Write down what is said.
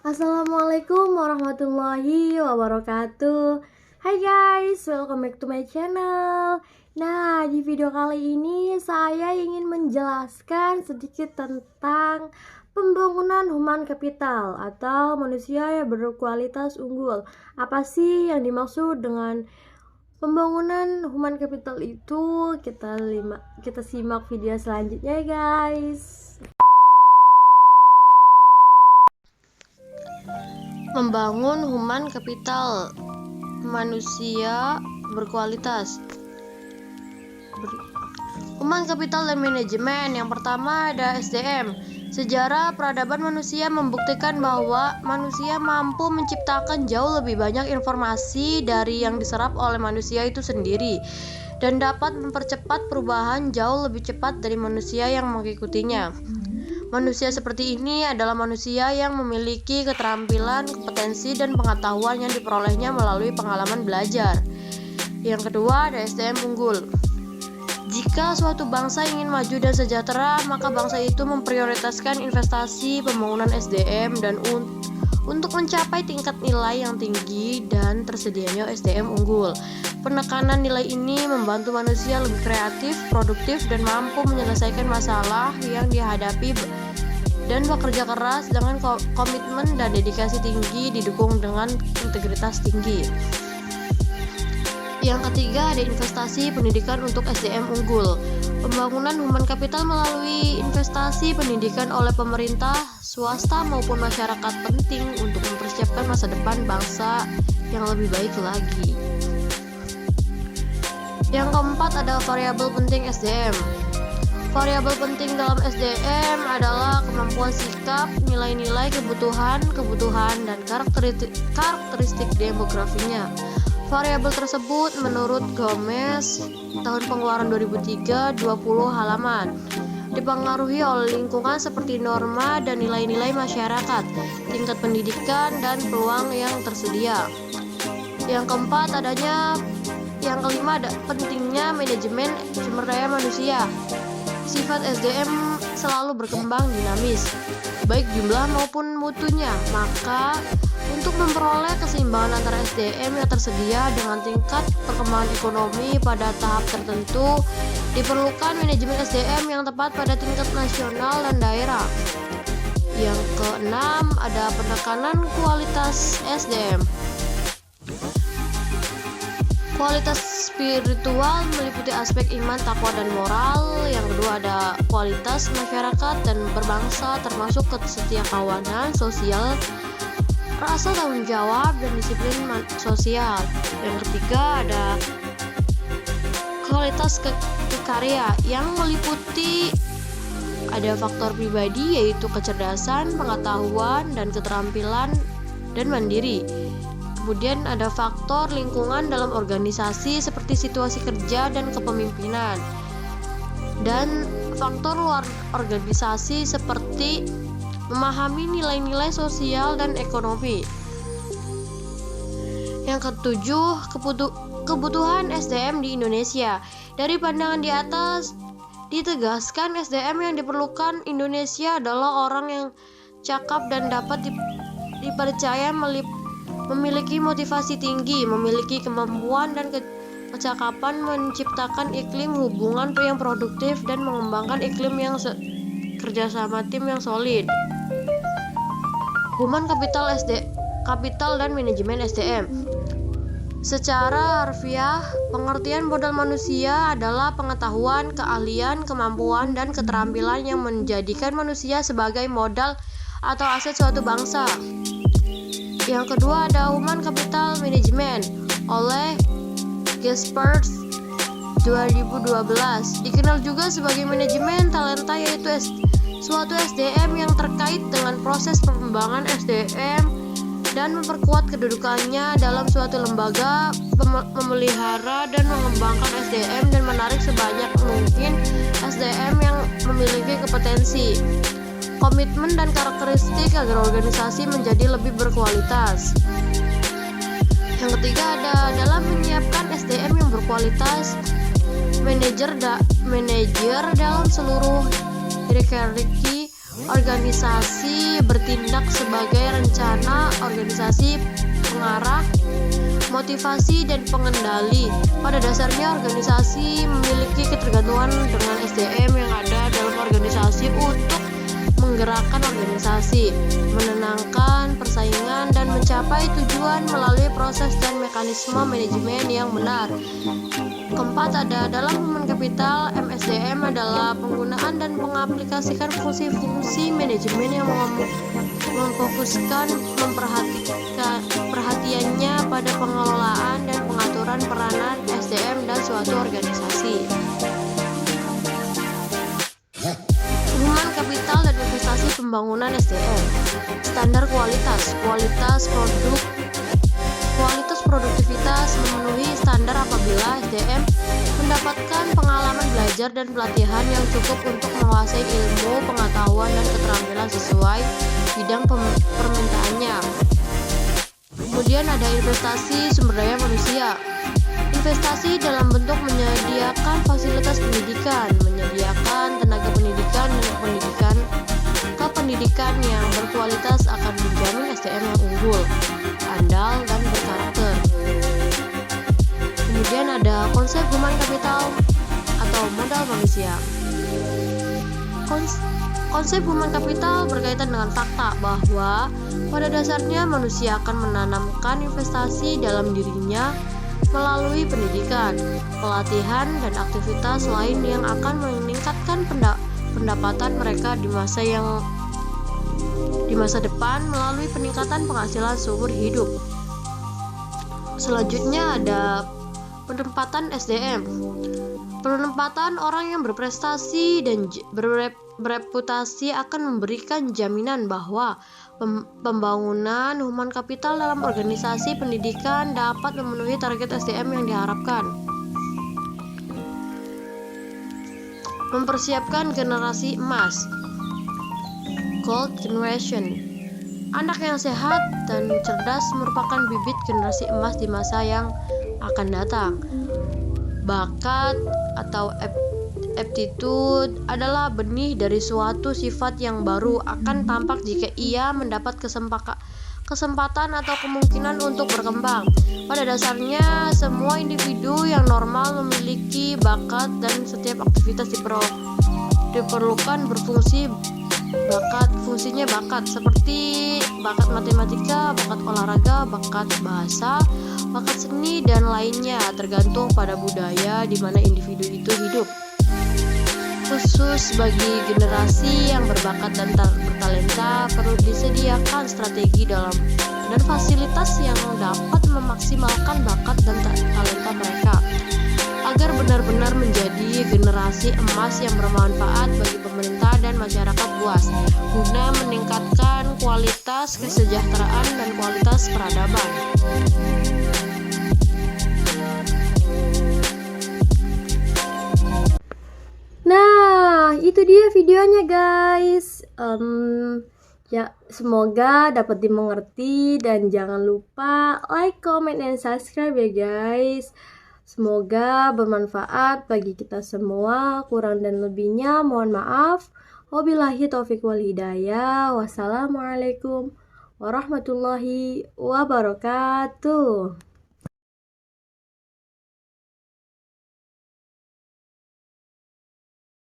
Assalamualaikum warahmatullahi wabarakatuh. Hai guys, welcome back to my channel. Nah, di video kali ini saya ingin menjelaskan sedikit tentang pembangunan human capital atau manusia yang berkualitas unggul. Apa sih yang dimaksud dengan pembangunan human capital itu? Kita simak video selanjutnya ya guys. Membangun human capital, manusia berkualitas. Human capital dan manajemen. Yang pertama ada SDM. Sejarah peradaban manusia membuktikan bahwa manusia mampu menciptakan jauh lebih banyak informasi dari yang diserap oleh manusia itu sendiri dan dapat mempercepat perubahan jauh lebih cepat dari manusia yang mengikutinya. Manusia seperti ini adalah manusia yang memiliki keterampilan, kompetensi, dan pengetahuan yang diperolehnya melalui pengalaman belajar. Yang kedua ada SDM unggul. Jika suatu bangsa ingin maju dan sejahtera, maka bangsa itu memprioritaskan investasi pembangunan SDM dan untuk mencapai tingkat nilai yang tinggi dan tersedianya SDM unggul. Penekanan nilai ini membantu manusia lebih kreatif, produktif, dan mampu menyelesaikan masalah yang dihadapi dan bekerja keras dengan komitmen dan dedikasi tinggi didukung dengan integritas tinggi. Yang ketiga ada investasi pendidikan untuk SDM unggul. Pembangunan human capital melalui investasi pendidikan oleh pemerintah, swasta maupun masyarakat penting untuk mempersiapkan masa depan bangsa yang lebih baik lagi. Yang keempat ada variabel penting SDM. Variabel penting dalam SDM adalah kemampuan sikap, nilai-nilai, kebutuhan, dan karakteristik demografinya. Variabel tersebut menurut Gomez tahun pengeluaran 2003 20 halaman dipengaruhi oleh lingkungan seperti norma dan nilai-nilai masyarakat, tingkat pendidikan, dan peluang yang tersedia. Yang kelima ada pentingnya manajemen sumber daya manusia. Sifat SDM selalu berkembang dinamis, baik jumlah maupun mutunya. Maka untuk memperoleh keseimbangan antara SDM yang tersedia dengan tingkat perkembangan ekonomi pada tahap tertentu, diperlukan manajemen SDM yang tepat pada tingkat nasional dan daerah. Yang keenam ada penekanan kualitas SDM. Kualitas spiritual meliputi aspek iman, takwa, dan moral. Yang kedua ada kualitas masyarakat dan berbangsa termasuk kesetiakawanan sosial, rasa tanggung jawab, dan disiplin sosial. Yang ketiga ada kualitas karya yang meliputi ada faktor pribadi yaitu kecerdasan, pengetahuan, dan keterampilan dan mandiri. Kemudian ada faktor lingkungan dalam organisasi seperti situasi kerja dan kepemimpinan. Dan faktor luar organisasi seperti memahami nilai-nilai sosial dan ekonomi. Yang ketujuh, kebutuhan SDM di Indonesia. Dari pandangan di atas ditegaskan SDM yang diperlukan Indonesia adalah orang yang cakap dan dapat dipercaya, memiliki motivasi tinggi, memiliki kemampuan dan kecakapan menciptakan iklim hubungan yang produktif dan mengembangkan iklim yang kerjasama tim yang solid. Human capital dan manajemen SDM. Secara harfiah, pengertian modal manusia adalah pengetahuan, keahlian, kemampuan, dan keterampilan yang menjadikan manusia sebagai modal atau aset suatu bangsa. Yang kedua ada Human Capital Management oleh Gaspers 2012. Dikenal juga sebagai manajemen talenta, yaitu suatu SDM yang terkait dengan proses pengembangan SDM dan memperkuat kedudukannya dalam suatu lembaga, memelihara dan mengembangkan SDM dan menarik sebanyak mungkin SDM yang memiliki kompetensi, komitmen, dan karakteristik agar organisasi menjadi lebih berkualitas. Yang ketiga ada dalam menyiapkan SDM yang berkualitas, manajer dalam seluruh hierarki Organisasi bertindak sebagai rencana, organisasi pengarah, motivasi, dan pengendali. Pada dasarnya organisasi memiliki ketergantungan dengan SDM yang ada dalam organisasi untuk menggerakkan organisasi, menenangkan persaingan, dan mencapai tujuan melalui proses dan mekanisme manajemen yang benar. Keempat, ada dalam human capital, MSDM adalah penggunaan dan mengaplikasikan fungsi-fungsi manajemen yang memfokuskan perhatiannya pada pengelolaan dan pengaturan peranan SDM dan suatu organisasi. Human capital dan investasi pembangunan SDM. Standar kualitas produktivitas memenuhi standar apabila SDM mendapatkan pengalaman belajar dan pelatihan yang cukup untuk menguasai ilmu, pengetahuan, dan keterampilan sesuai bidang permintaannya. Kemudian ada investasi sumber daya manusia. Investasi dalam bentuk menyediakan fasilitas pendidikan, menyediakan tenaga pendidikan dan kependidikan yang berkualitas akan menjamin SDM yang unggul, andal, dan berkarakter. Kemudian ada konsep human capital atau modal manusia. Konsep human capital berkaitan dengan fakta bahwa pada dasarnya manusia akan menanamkan investasi dalam dirinya melalui pendidikan, pelatihan, dan aktivitas lain yang akan meningkatkan pendapatan mereka di masa depan melalui peningkatan penghasilan seumur hidup. Selanjutnya ada penempatan SDM. Penempatan orang yang berprestasi dan bereputasi akan memberikan jaminan bahwa pembangunan human capital dalam organisasi pendidikan dapat memenuhi target SDM yang diharapkan. Mempersiapkan generasi emas, Gold Generation. Anak yang sehat dan cerdas merupakan bibit generasi emas di masa yang akan datang. Bakat atau aptitude adalah benih dari suatu sifat yang baru akan tampak jika ia mendapat kesempatan atau kemungkinan untuk berkembang. Pada dasarnya, semua individu yang normal memiliki bakat dan setiap aktivitas diperlukan berfungsi bakat. Fungsinya bakat seperti bakat matematika, bakat olahraga, bakat bahasa, bakat seni, dan lainnya tergantung pada budaya di mana individu itu hidup. Khusus bagi generasi yang berbakat dan bertalenta, perlu disediakan strategi dan fasilitas yang dapat memaksimalkan bakat dan talenta mereka agar benar-benar menjadi generasi emas yang bermanfaat bagi pemerintah dan masyarakat luas guna meningkatkan kualitas kesejahteraan dan kualitas peradaban. Nah, itu dia videonya guys. Ya, semoga dapat dimengerti dan jangan lupa like, comment, dan subscribe ya guys. Semoga bermanfaat bagi kita semua. Kurang dan lebihnya mohon maaf. Wabillahi taufiq wal hidayah. Wassalamualaikum warahmatullahi wabarakatuh.